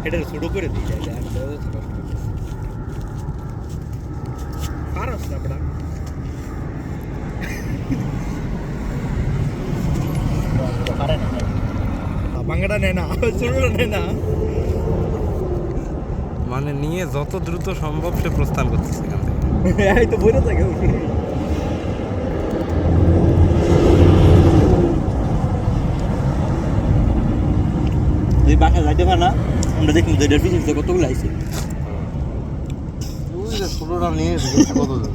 এটা ছোট করে দিই যায় পারস না বড়া পারে না বাংলাটা নেয় না ছোটটা নেয় না মানে নিয়ে যত দ্রুত সম্ভব সে প্রস্থান করতেছে এখান থেকে এই তো বইরে থাকে এই বাসা যাইতে পারে না আমরা দেখুন যে এটার পিছনে কতগুলো আইছে ওই যে ছোটটা নিয়ে কত দূর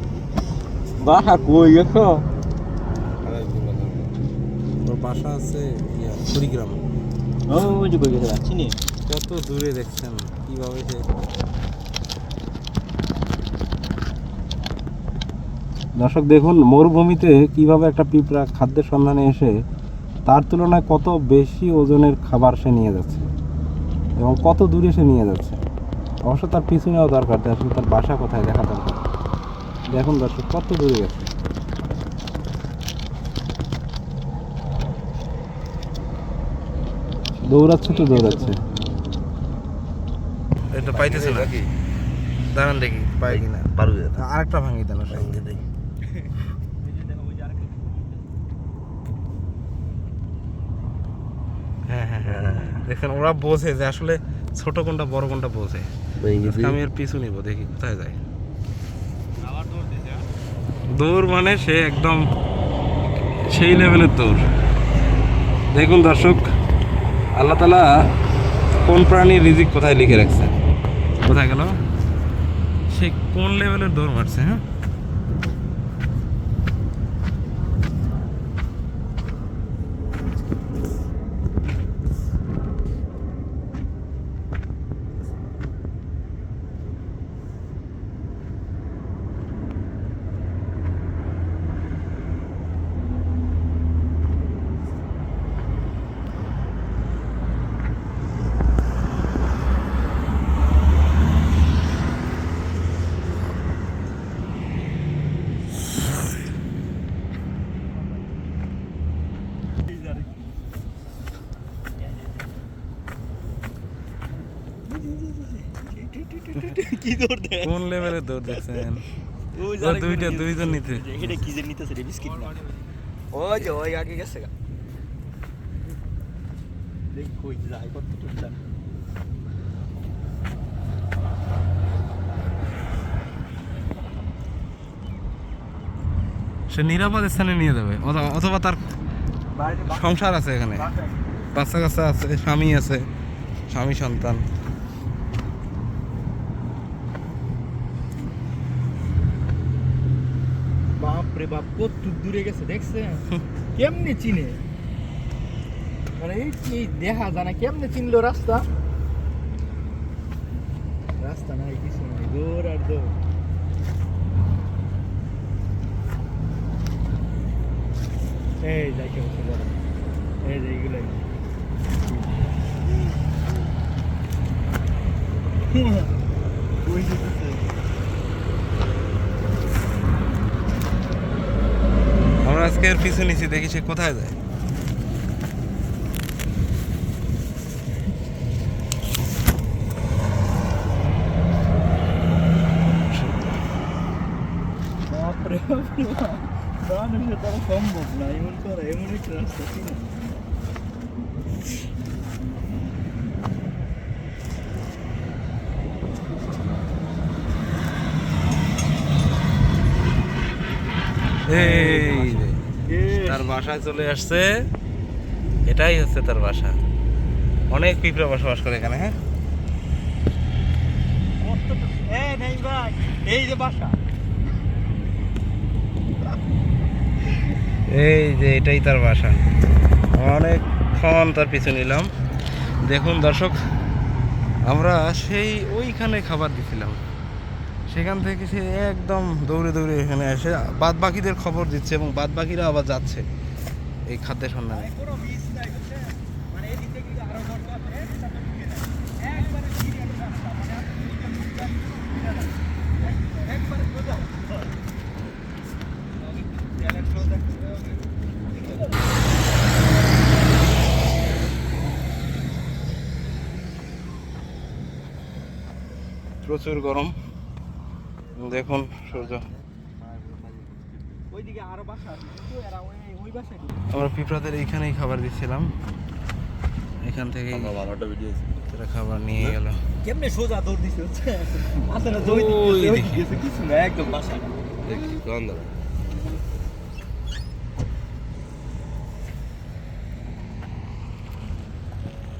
বাসা কই গেছো ওর বাসা আছে কুড়িগ্রাম ওই যে কই গেছে যাচ্ছি নি কত দূরে দেখছেন কিভাবে সে দর্শক দেখুন মরুভূমিতে কিভাবে একটা পিঁপড়া খাদ্যের সন্ধানে এসে তার তুলনায় কত বেশি ওজনের খাবার সে নিয়ে যাচ্ছে এবং কত দূরে সে নিয়ে যাচ্ছে অবশ্য তার পিছু নেওয়া দরকার আসলে তার বাসা কোথায় দেখা দরকার দেখুন দর্শক কত দূরে গেছে দৌড়াচ্ছে তো দৌড়াচ্ছে এটা পাইতেছে নাকি দাঁড়ান দেখি পাই কিনা পারবে আরেকটা ভাঙি দেন হ্যাঁ হ্যাঁ হ্যাঁ দেখেন ওরা বোঝে যে আসলে ছোট কোনটা বড় কোনটা বোঝে আমি এর পিছু নিব দেখি কোথায় যায় দৌড় মানে সে একদম সেই লেভেলের দৌড় দেখুন দর্শক আল্লাহ তাআলা কোন প্রাণীর রিজিক কোথায় লিখে রাখছে কোথায় গেল সে কোন লেভেলের দৌড় মারছে হ্যাঁ কি দৌড় দেয় কোন লেভেলের দৌড় দেখছেন ওই ও দুইজন নিতে এটা কি যে নিতেছে রে বিস্কিট না ওই যে ওই আগে গেছে গা দেখ কই যায় কত টুকটা সে নিরাপদ স্থানে নিয়ে যাবে অথবা তার সংসার আছে এখানে বাচ্চা কাচ্চা আছে স্বামী আছে স্বামী সন্তান বাপ রে বাপ কত দূরে গেছে দেখছে কেমনে চিনে মানে এই দেখা যায় না কেমনে চিনলো রাস্তা রাস্তা নাই কিছু নাই দৌড় আর দৌড় এই যাই কে বসে বড় এই যে এইগুলাই ওই যেতেছে আমরা আজকে এর পিছু নিছি দেখি সে কোথায় যায় বাপরে মানুষের দ্বারা সম্ভব না এমন করা এমন একটা রাস্তা ছিল এই তার বাসায় চলে আসছে এটাই হচ্ছে তার বাসা অনেক পিঁপড়া বসবাস করে এখানে হ্যাঁ এই যে বাসা এই যে এটাই তার বাসা অনেকক্ষণ তার পিছু নিলাম দেখুন দর্শক আমরা সেই ওইখানে খাবার দিছিলাম সেখান থেকে সে একদম দৌড়ে দৌড়ে এখানে এসে বাদ বাকিদের খবর দিচ্ছে এবং বাদ বাকিরা আবার যাচ্ছে এই খাদ্যের সন্ধানে প্রচুর গরম। দেখুন সূর্য। ওইদিকে আরো বাসা আছে কিন্তু এরা ওই বাসায় আমরা পিঁপড়াদের এইখানেই খাবার দিচ্ছিলাম, এখান থেকে তারা খাবার নিয়ে গেল। কেমনে সোজা দৌড় দিছে হচ্ছে মাথাটা ওই দিকে। কিছু না একদম বাসা